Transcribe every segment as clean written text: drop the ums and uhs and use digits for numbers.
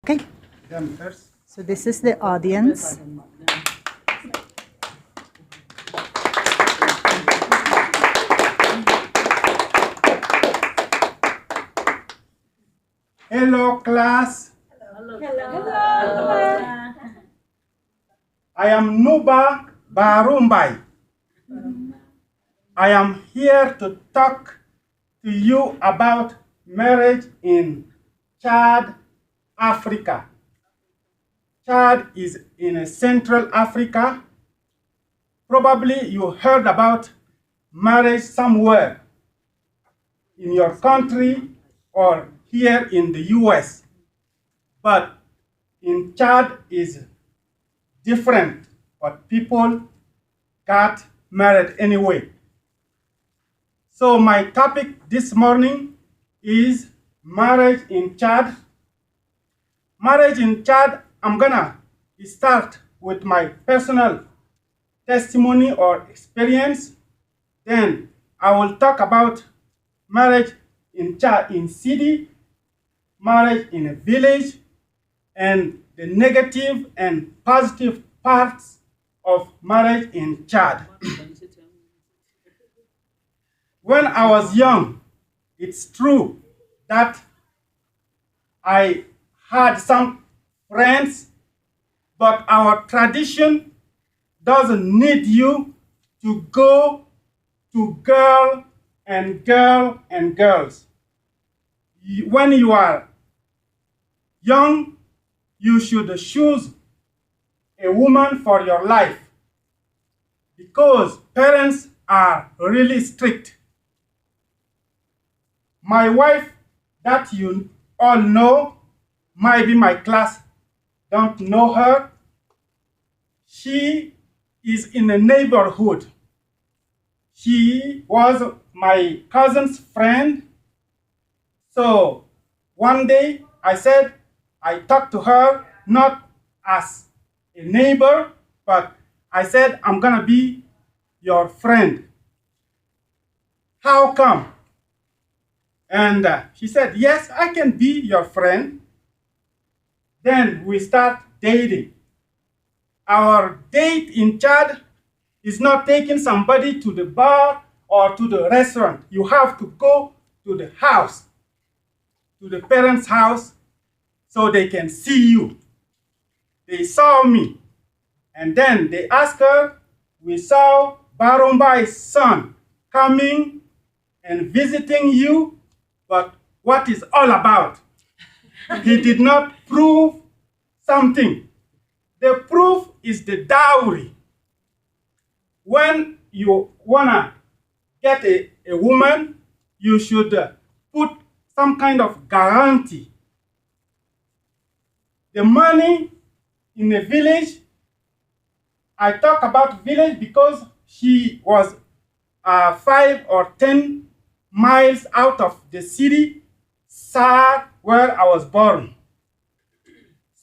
Okay, Them first. so this is the audience. Hello, class. I am Nuba Barumbai. I am here to talk to you about marriage in Chad, Africa. Chad is in Central Africa. Probably you heard about marriage somewhere in your country or here in the US. But in Chad is different, but people got married anyway. So my topic this morning is marriage in Chad. Marriage in Chad, I'm gonna start with my personal testimony or experience. Then I will talk about marriage in Chad in city, marriage in a village, and the negative and positive parts of marriage in Chad. When I was young, it's true that I had some friends, but our tradition doesn't need you to go to girl and girls. When you are young, you should choose a woman for your life because parents are really strict. My wife, that you all know, might be my class, don't know her. She is in a neighborhood. She was my cousin's friend. So one day I talked to her not as a neighbor, but I said, I'm gonna be your friend. How come? And she said, yes, I can be your friend. Then we start dating. Our date in Chad is not taking somebody to the bar or to the restaurant. You have to go to the house, to the parents' house, so they can see you. They saw me, and then they asked her, we saw Barumbai's son coming and visiting you, but what is all about? He did not prove something. The proof is the dowry. When you wanna get a woman, you should put some kind of guarantee. The money in a village, I talk about village because she was 5 or 10 miles out of the city, where I was born.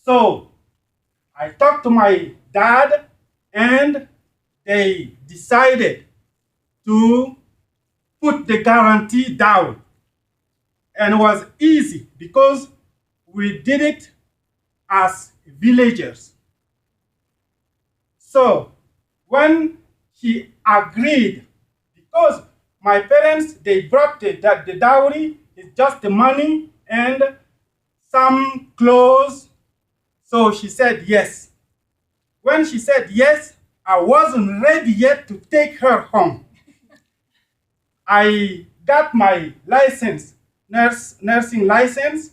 So I talked to my dad and they decided to put the guarantee down. And it was easy because we did it as villagers. So when she agreed, because my parents, they brought the dowry, it's just the money and some clothes. So she said yes. When she said yes, I wasn't ready yet to take her home. I got my license, nursing license,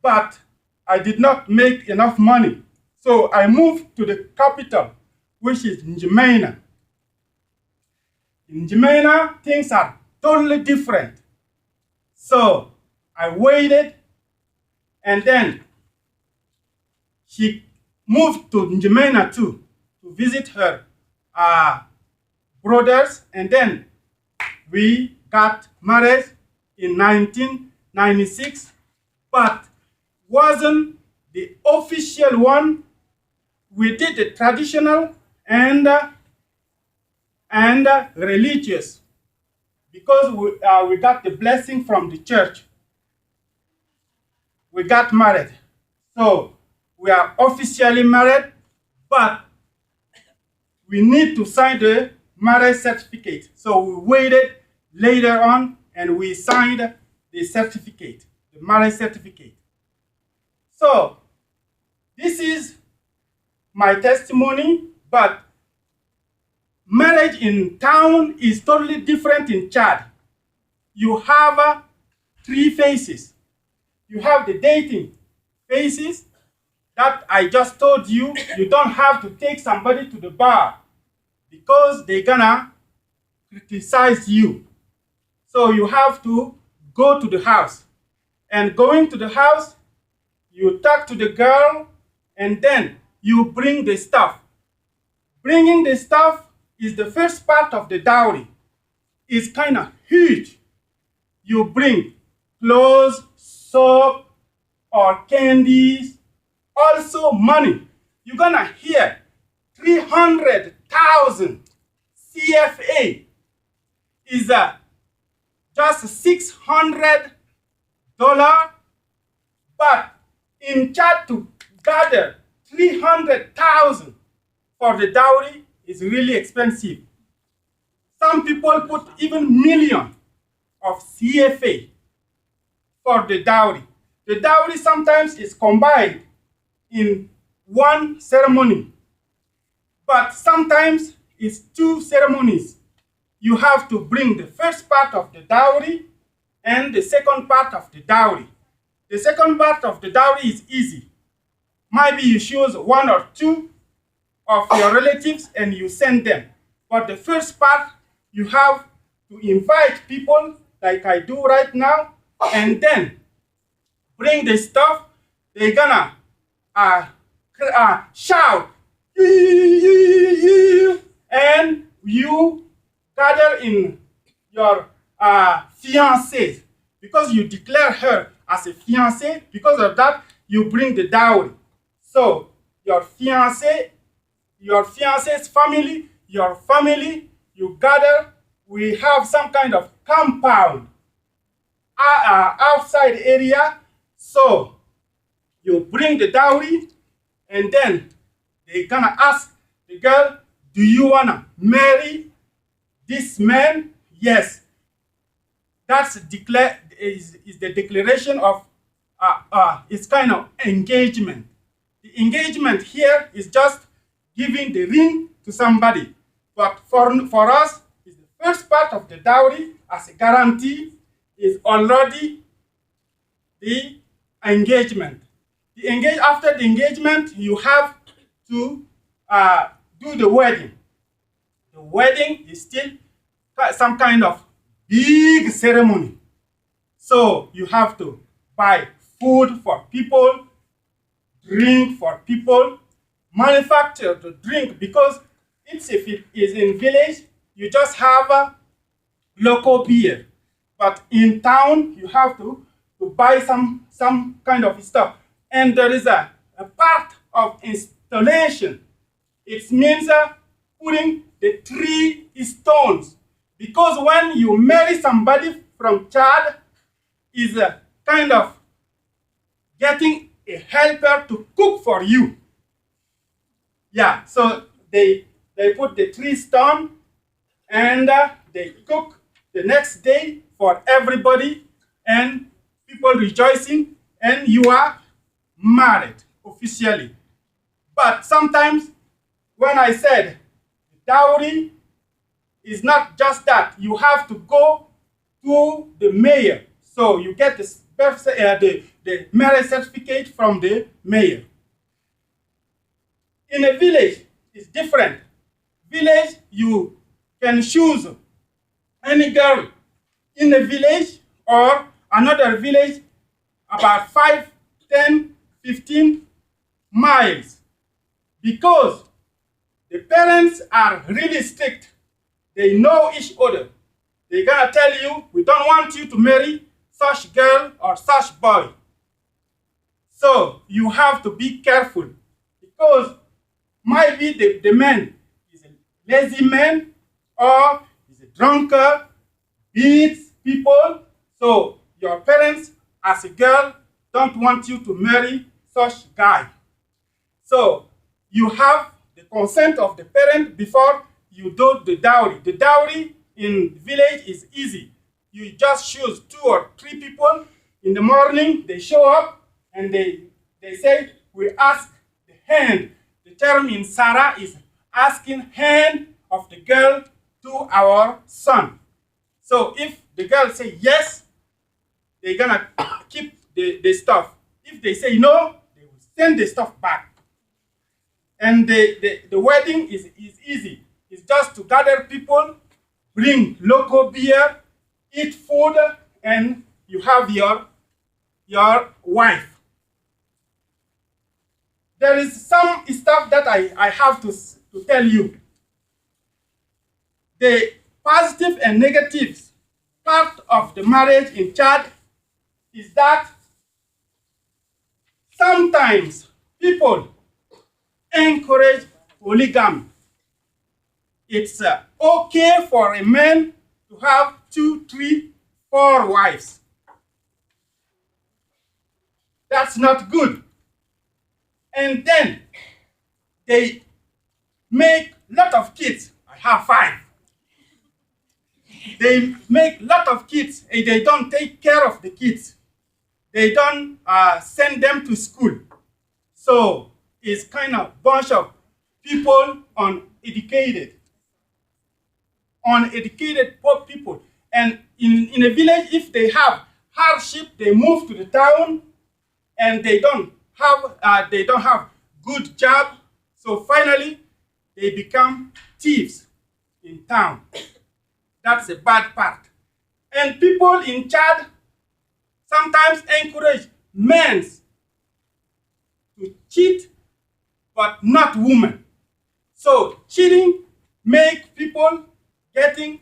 but I did not make enough money. So I moved to the capital, which is N'Djamena. In N'Djamena, things are totally different. So I waited, and then she moved to N'Djamena too, to visit her brothers, and then we got married in 1996, but wasn't the official one. We did the traditional and religious because we got the blessing from the church. We got married. So we are officially married, but we need to sign the marriage certificate. So we waited later on and we signed the certificate, the marriage certificate. So this is my testimony, but marriage in town is totally different in Chad. You have three phases. You have the dating phases that I just told you. You don't have to take somebody to the bar because they're gonna criticize you. So you have to go to the house. And going to the house, you talk to the girl and then you bring the stuff. Bringing the stuff is the first part of the dowry. It's kind of huge. You bring clothes, soap, or candies, also money. You're gonna hear 300,000 CFA is just $600, but in Chad to gather 300,000 for the dowry is really expensive. Some people put even million of CFA for the dowry. The dowry sometimes is combined in one ceremony, but sometimes it's two ceremonies. You have to bring the first part of the dowry and the second part of the dowry. The second part of the dowry is easy. Maybe you choose one or two of your relatives and you send them. But the first part, you have to invite people like I do right now, and then bring the stuff. They're gonna shout, and you gather in your fiancée because you declare her as a fiancée. Because of that, you bring the dowry. So your fiancé's family, your family, you gather. We have some kind of compound outside area. So you bring the dowry, and then they're gonna ask the girl, do you wanna marry this man? Yes. That's is the declaration of it's kind of engagement. The engagement here is just giving the ring to somebody. But for us, is the first part of the dowry as a guarantee is already the engagement. After the engagement, you have to do the wedding. The wedding is still some kind of big ceremony. So you have to buy food for people, drink for people, manufacture the drink, because if it is in village, you just have a local beer. But in town, you have to buy some kind of stuff. And there is a part of installation. It means putting the 3 stones. Because when you marry somebody from Chad, is a kind of getting a helper to cook for you. Yeah, so they put the 3 stones and they cook the next day for everybody and people rejoicing, and you are married officially. But sometimes when I said dowry is not just that, you have to go to the mayor. So you get the marriage certificate from the mayor. In a village, it's different. Village, you can choose any girl in a village or another village about 5, 10, 15 miles. Because the parents are really strict. They know each other. They're gonna tell you, we don't want you to marry such girl or such boy. So you have to be careful, because maybe the man is a lazy man or is a drunkard, beats people. So your parents, as a girl, don't want you to marry such guy. So you have the consent of the parent before you do the dowry. The dowry in village is easy. You just choose 2 or 3 people in the morning, they show up and they say, we ask the hand. The term in Sarah is asking hand of the girl to our son. So if the girl say yes, they're gonna keep the stuff. If they say no, they will send the stuff back. And the wedding is easy. It's just to gather people, bring local beer, eat food, and you have your wife. There is some stuff that I have to tell you. The positive and negatives part of the marriage in Chad is that sometimes people encourage polygamy. It's okay for a man to have 2, 3, 4 wives. That's not good. And then they make a lot of kids. I have 5. They make a lot of kids and they don't take care of the kids. They don't send them to school. So it's kind of bunch of people uneducated poor people. And in a village, if they have hardship, they move to the town and they don't have good job. So finally, they become thieves in town. That's the bad part. And people in Chad sometimes encourage men to cheat, but not women. So cheating makes people getting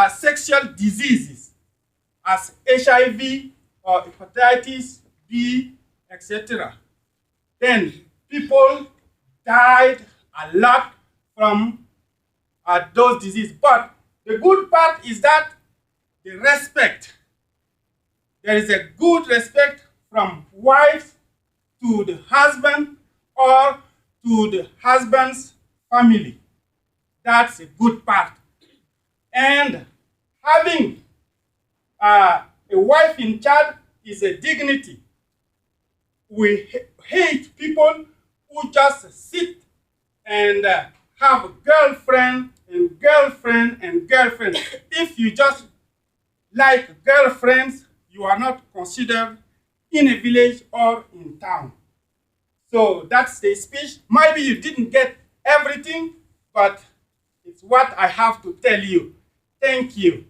sexual diseases as HIV or hepatitis B, etc. Then people died a lot from those diseases. But the good part is that the respect. There is a good respect from wives to the husband or to the husband's family. That's a good part. And having a wife in Chad is a dignity. We hate people who just sit and have a girlfriend and girlfriend and girlfriend. If you just like girlfriends, you are not considered in a village or in town. So that's the speech. Maybe you didn't get everything, but it's what I have to tell you. Thank you.